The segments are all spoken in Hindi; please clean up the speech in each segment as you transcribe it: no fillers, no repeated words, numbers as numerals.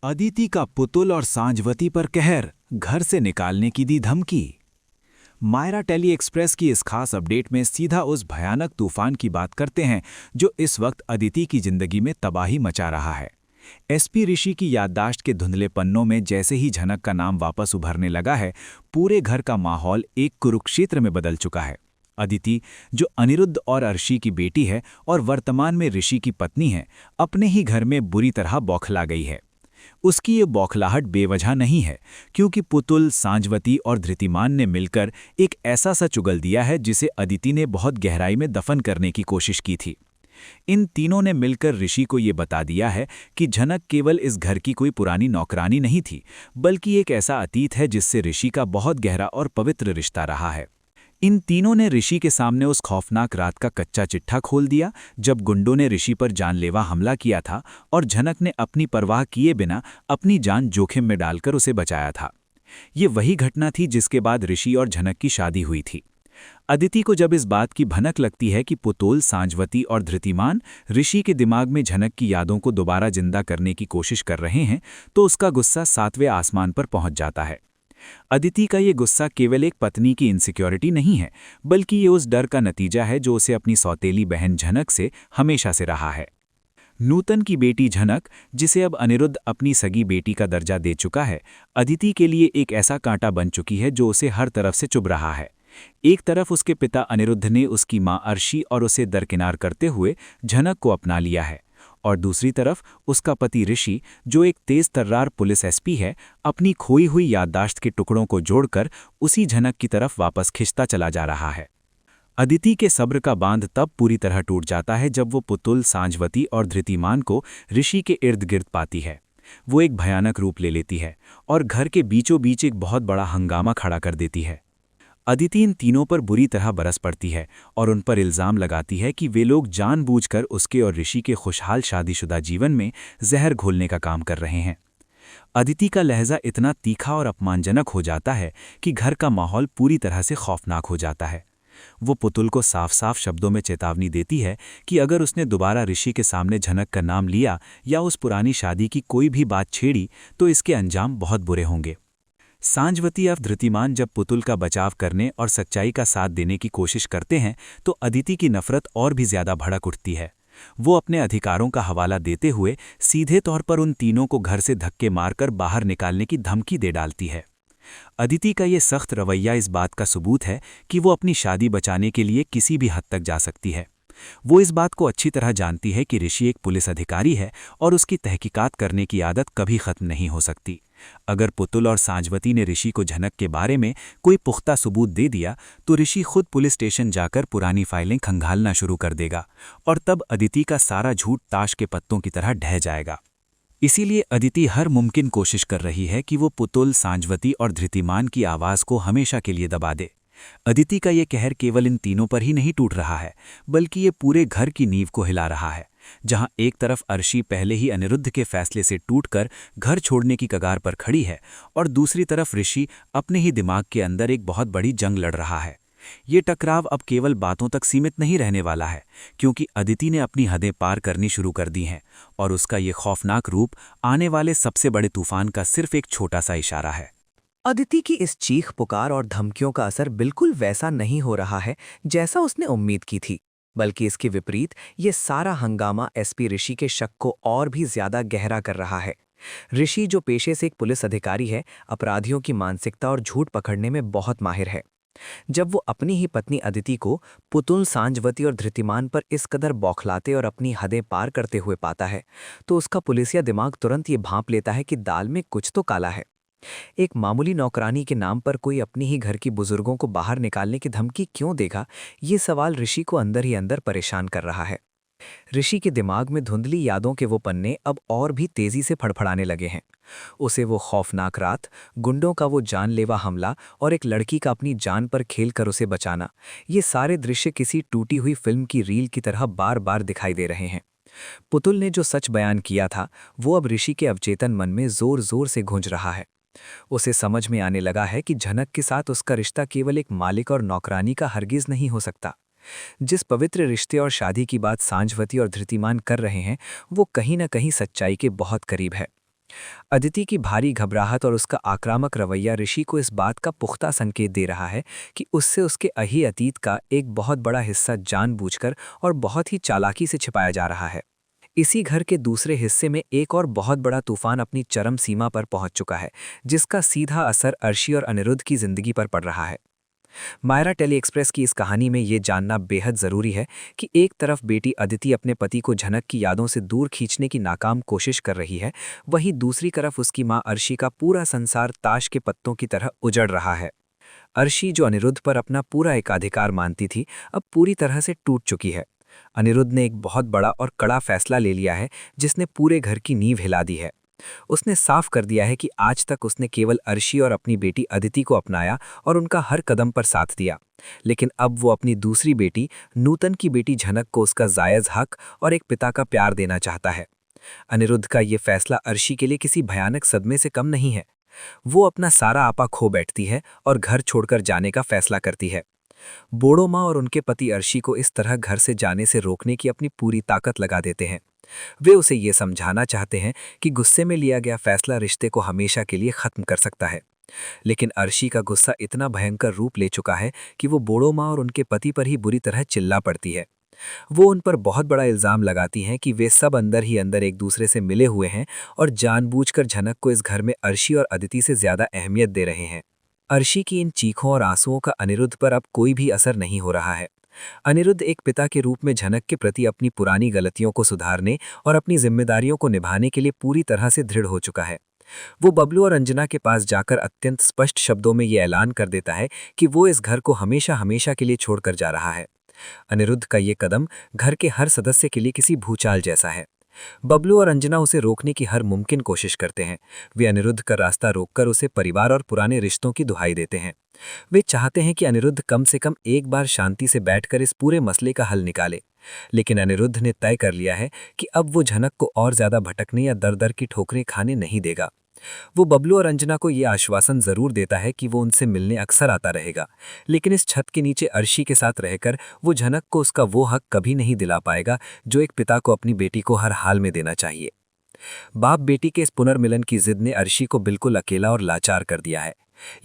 अदिति का पुतुल और सांजवती पर कहर, घर से निकालने की दी धमकी। मायरा टेली एक्सप्रेस की इस खास अपडेट में सीधा उस भयानक तूफान की बात करते हैं जो इस वक्त अदिति की जिंदगी में तबाही मचा रहा है। एसपी ऋषि की याददाश्त के धुंधले पन्नों में जैसे ही झनक का नाम वापस उभरने लगा है, पूरे घर का माहौल एक कुरुक्षेत्र में बदल चुका है। अदिति, जो अनिरुद्ध और अर्शी की बेटी है और वर्तमान में ऋषि की पत्नी है, अपने ही घर में बुरी तरह बौखला गई है। उसकी ये बौखलाहट बेवजह नहीं है, क्योंकि पुतुल, सांजवती और धृतिमान ने मिलकर एक ऐसा सच उगल दिया है जिसे अदिति ने बहुत गहराई में दफन करने की कोशिश की थी। इन तीनों ने मिलकर ऋषि को ये बता दिया है कि झनक केवल इस घर की कोई पुरानी नौकरानी नहीं थी, बल्कि एक ऐसा अतीत है जिससे ऋषि का बहुत गहरा और पवित्र रिश्ता रहा है। इन तीनों ने ऋषि के सामने उस खौफनाक रात का कच्चा चिट्ठा खोल दिया जब गुंडों ने ऋषि पर जानलेवा हमला किया था और झनक ने अपनी परवाह किए बिना अपनी जान जोखिम में डालकर उसे बचाया था। ये वही घटना थी जिसके बाद ऋषि और झनक की शादी हुई थी। अदिति को जब इस बात की भनक लगती है कि पुतुल, सांजवती और धृतिमान ऋषि के दिमाग में झनक की यादों को दोबारा जिंदा करने की कोशिश कर रहे हैं, तो उसका गुस्सा 7वें आसमान पर पहुंच जाता है। अदिति का ये गुस्सा केवल एक पत्नी की इनसिक्योरिटी नहीं है, बल्कि ये उस डर का नतीजा है जो उसे अपनी सौतेली बहन झनक से हमेशा से रहा है। नूतन की बेटी झनक, जिसे अब अनिरुद्ध अपनी सगी बेटी का दर्जा दे चुका है, अदिति के लिए एक ऐसा कांटा बन चुकी है जो उसे हर तरफ से चुभ रहा है। एक तरफ उसके पिता अनिरुद्ध ने उसकी मां अर्शी और उसे दरकिनार करते हुए झनक को अपना लिया है, और दूसरी तरफ उसका पति ऋषि, जो एक तेज तर्रार पुलिस एसपी है, अपनी खोई हुई याददाश्त के टुकड़ों को जोड़कर उसी झनक की तरफ वापस खिंचता चला जा रहा है। अदिति के सब्र का बांध तब पूरी तरह टूट जाता है जब वो पुतुल, सांजवती और धृतिमान को ऋषि के इर्द गिर्द पाती है। वो एक भयानक रूप ले लेती है और घर के बीचों बीच एक बहुत बड़ा हंगामा खड़ा कर देती है। अदिति इन तीनों पर बुरी तरह बरस पड़ती है और उन पर इल्ज़ाम लगाती है कि वे लोग जानबूझकर उसके और ऋषि के खुशहाल शादीशुदा जीवन में जहर घोलने का काम कर रहे हैं। अदिति का लहजा इतना तीखा और अपमानजनक हो जाता है कि घर का माहौल पूरी तरह से खौफनाक हो जाता है। वो पुतुल को साफ साफ शब्दों में चेतावनी देती है कि अगर उसने दोबारा ऋषि के सामने झनक का नाम लिया या उस पुरानी शादी की कोई भी बात छेड़ी तो इसके अंजाम बहुत बुरे होंगे। सांजवती और धृतिमान जब पुतुल का बचाव करने और सच्चाई का साथ देने की कोशिश करते हैं तो अदिति की नफरत और भी ज्यादा भड़क उठती है। वो अपने अधिकारों का हवाला देते हुए सीधे तौर पर उन तीनों को घर से धक्के मारकर बाहर निकालने की धमकी दे डालती है। अदिति का ये सख्त रवैया इस बात का सबूत है कि वो अपनी शादी बचाने के लिए किसी भी हद तक जा सकती है। वो इस बात को अच्छी तरह जानती है कि ऋषि एक पुलिस अधिकारी है और उसकी तहकीकात करने की आदत कभी खत्म नहीं हो सकती। अगर पुतुल और सांजवती ने ऋषि को झनक के बारे में कोई पुख्ता सबूत दे दिया तो ऋषि खुद पुलिस स्टेशन जाकर पुरानी फाइलें खंगालना शुरू कर देगा और तब अदिति का सारा झूठ ताश के पत्तों की तरह ढह जाएगा। इसीलिए अदिति हर मुमकिन कोशिश कर रही है कि वो पुतुल, सांजवती और धृतिमान की आवाज़ को हमेशा के लिए दबा दे। अदिति का ये कहर केवल इन तीनों पर ही नहीं टूट रहा है, बल्कि ये पूरे घर की नींव को हिला रहा है। जहां एक तरफ अर्शी पहले ही अनिरुद्ध के फैसले से टूटकर घर छोड़ने की कगार पर खड़ी है और दूसरी तरफ ऋषि अपने ही दिमाग के अंदर एक बहुत बड़ी जंग लड़ रहा है। ये टकराव अब केवल बातों तक सीमित नहीं रहने वाला है, क्योंकि अदिति ने अपनी हदें पार करनी शुरू कर दी हैं और उसका ये खौफनाक रूप आने वाले सबसे बड़े तूफान का सिर्फ एक छोटा सा इशारा है। अदिति की इस चीख पुकार और धमकियों का असर बिल्कुल वैसा नहीं हो रहा है जैसा उसने उम्मीद की थी, बल्कि इसके विपरीत ये सारा हंगामा एसपी ऋषि के शक को और भी ज्यादा गहरा कर रहा है। ऋषि, जो पेशे से एक पुलिस अधिकारी है, अपराधियों की मानसिकता और झूठ पकड़ने में बहुत माहिर है। जब वो अपनी ही पत्नी अदिति को पुतुल, सांजवती और धृतिमान पर इस कदर बौखलाते और अपनी हदें पार करते हुए पाता है तो उसका पुलिसिया दिमाग तुरंत ये भांप लेता है कि दाल में कुछ तो काला है। एक मामूली नौकरानी के नाम पर कोई अपनी ही घर की बुजुर्गों को बाहर निकालने की धमकी क्यों देगा, ये सवाल ऋषि को अंदर ही अंदर परेशान कर रहा है। ऋषि के दिमाग में धुंधली यादों के वो पन्ने अब और भी तेजी से फड़फड़ाने लगे हैं। उसे वो खौफनाक रात, गुंडों का वो जानलेवा हमला और एक लड़की का अपनी जान पर खेल कर उसे बचाना, ये सारे दृश्य किसी टूटी हुई फिल्म की रील की तरह बार बार दिखाई दे रहे हैं। पुतुल ने जो सच बयान किया था वो अब ऋषि के अवचेतन मन में जोर जोर से गूंज रहा है। उसे समझ में आने लगा है कि झनक के साथ उसका रिश्ता केवल एक मालिक और नौकरानी का हरगिज नहीं हो सकता। जिस पवित्र रिश्ते और शादी की बात सांजवती और धृतिमान कर रहे हैं वो कहीं न कहीं सच्चाई के बहुत करीब है। अदिति की भारी घबराहट और उसका आक्रामक रवैया ऋषि को इस बात का पुख्ता संकेत दे रहा है कि उससे उसके अतीत का एक बहुत बड़ा हिस्सा जानबूझकर और बहुत ही चालाकी से छिपाया जा रहा है। इसी घर के दूसरे हिस्से में एक और बहुत बड़ा तूफान अपनी चरम सीमा पर पहुंच चुका है, जिसका सीधा असर अर्शी और अनिरुद्ध की जिंदगी पर पड़ रहा है। मायरा टेली एक्सप्रेस की इस कहानी में ये जानना बेहद ज़रूरी है कि एक तरफ बेटी अदिति अपने पति को झनक की यादों से दूर खींचने की नाकाम कोशिश कर रही है, वहीं दूसरी तरफ उसकी मां अर्शी का पूरा संसार ताश के पत्तों की तरह उजड़ रहा है। अर्शी, जो अनिरुद्ध पर अपना पूरा एकाधिकार मानती थी, अब पूरी तरह से टूट चुकी है। अनिरुद्ध ने एक बहुत बड़ा और कड़ा फैसला ले लिया है, जिसने पूरे घर की नींव हिला दी है। उसने साफ कर दिया है कि आज तक उसने केवल अर्शी और अपनी बेटी अदिति को अपनाया और उनका हर कदम पर साथ दिया, लेकिन अब वो अपनी दूसरी बेटी नूतन की बेटी झनक को उसका जायज़ हक और एक पिता का प्यार देना चाहता है। अनिरुद्ध का ये फैसला अर्शी के लिए किसी भयानक सदमे से कम नहीं है। वो अपना सारा आपा खो बैठती है और घर छोड़कर जाने का फैसला करती है। बोड़ो माँ और उनके पति अर्शी को इस तरह घर से जाने से रोकने की अपनी पूरी ताकत लगा देते हैं। वे उसे ये समझाना चाहते हैं कि गुस्से में लिया गया फैसला रिश्ते को हमेशा के लिए खत्म कर सकता है। लेकिन अर्शी का गुस्सा इतना भयंकर रूप ले चुका है कि वो बोड़ो माँ और उनके पति पर ही बुरी तरह चिल्ला पड़ती है। वो उन पर बहुत बड़ा इल्ज़ाम लगाती हैं कि वे सब अंदर ही अंदर एक दूसरे से मिले हुए हैं और जानबूझकर झनक को इस घर में अर्शी और अदिति से ज़्यादा अहमियत दे रहे हैं। अर्शी की इन चीखों और आंसुओं का अनिरुद्ध पर अब कोई भी असर नहीं हो रहा है। अनिरुद्ध एक पिता के रूप में झनक के प्रति अपनी पुरानी गलतियों को सुधारने और अपनी जिम्मेदारियों को निभाने के लिए पूरी तरह से दृढ़ हो चुका है। वो बबलू और अंजना के पास जाकर अत्यंत स्पष्ट शब्दों में ये ऐलान कर देता है कि वो इस घर को हमेशा हमेशा के लिए छोड़कर जा रहा है। अनिरुद्ध का ये कदम घर के हर सदस्य के लिए किसी भूचाल जैसा है। बबलू और अंजना उसे रोकने की हर मुमकिन कोशिश करते हैं। वे अनिरुद्ध का रास्ता रोककर उसे परिवार और पुराने रिश्तों की दुहाई देते हैं। वे चाहते हैं कि अनिरुद्ध कम से कम एक बार शांति से बैठकर इस पूरे मसले का हल निकाले, लेकिन अनिरुद्ध ने तय कर लिया है कि अब वो झनक को और ज्यादा भटकने या दर दर की ठोकरें खाने नहीं देगा। वो बबलू और अंजना को ये आश्वासन जरूर देता है कि वो उनसे मिलने अक्सर आता रहेगा, लेकिन इस छत के नीचे अर्शी के साथ रहकर वो झनक को उसका वो हक कभी नहीं दिला पाएगा जो एक पिता को अपनी बेटी को हर हाल में देना चाहिए। बाप बेटी के इस पुनर्मिलन की जिद ने अर्शी को बिल्कुल अकेला और लाचार कर दिया है।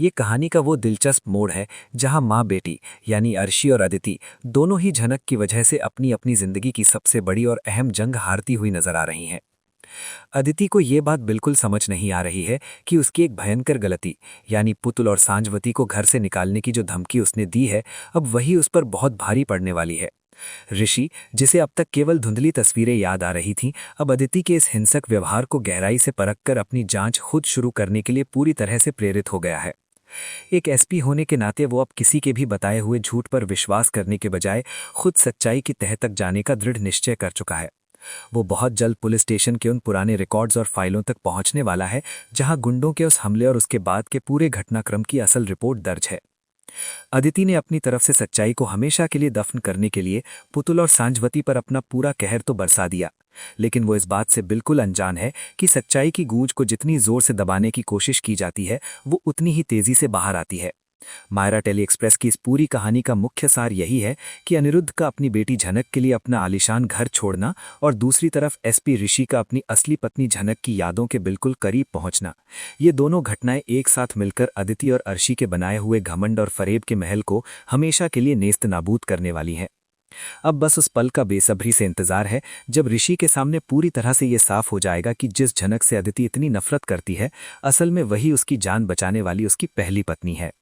ये कहानी का वो दिलचस्प मोड़ है जहां माँ बेटी यानी अर्शी और अदिति दोनों ही झनक की वजह से अपनी अपनी जिंदगी की सबसे बड़ी और अहम जंग हारती हुई नजर आ रही हैं। अदिति को ये बात बिल्कुल समझ नहीं आ रही है कि उसकी एक भयंकर गलती यानी पुतुल और सांजवती को घर से निकालने की जो धमकी उसने दी है, अब वही उस पर बहुत भारी पड़ने वाली है। ऋषि, जिसे अब तक केवल धुंधली तस्वीरें याद आ रही थीं, अब अदिति के इस हिंसक व्यवहार को गहराई से परखकर अपनी जांच खुद शुरू करने के लिए पूरी तरह से प्रेरित हो गया है। एक एसपी होने के नाते वो अब किसी के भी बताए हुए झूठ पर विश्वास करने के बजाय खुद सच्चाई की तह तक जाने का दृढ़ निश्चय कर चुका है। वो बहुत जल्द पुलिस स्टेशन के उन पुराने रिकॉर्ड्स और फाइलों तक पहुंचने वाला है जहां गुंडों के उस हमले और उसके बाद के पूरे घटनाक्रम की असल रिपोर्ट दर्ज है। अदिति ने अपनी तरफ से सच्चाई को हमेशा के लिए दफन करने के लिए पुतुल और सांजवती पर अपना पूरा कहर तो बरसा दिया, लेकिन वो इस बात से बिल्कुल अनजान है कि सच्चाई की गूंज को जितनी जोर से दबाने की कोशिश की जाती है, वो उतनी ही तेजी से बाहर आती है। मायरा टेली एक्सप्रेस की इस पूरी कहानी का मुख्य सार यही है कि अनिरुद्ध का अपनी बेटी झनक के लिए अपना आलीशान घर छोड़ना और दूसरी तरफ एसपी ऋषि का अपनी असली पत्नी झनक की यादों के बिल्कुल करीब पहुंचना, ये दोनों घटनाएं एक साथ मिलकर अदिति और अर्शी के बनाए हुए घमंड और फरेब के महल को हमेशा के लिए नेस्त नाबूद करने वाली हैं। अब बस उस पल का बेसब्री से इंतजार है जब ऋषि के सामने पूरी तरह से ये साफ हो जाएगा कि जिस झनक से अदिति इतनी नफरत करती है, असल में वही उसकी जान बचाने वाली उसकी पहली पत्नी है।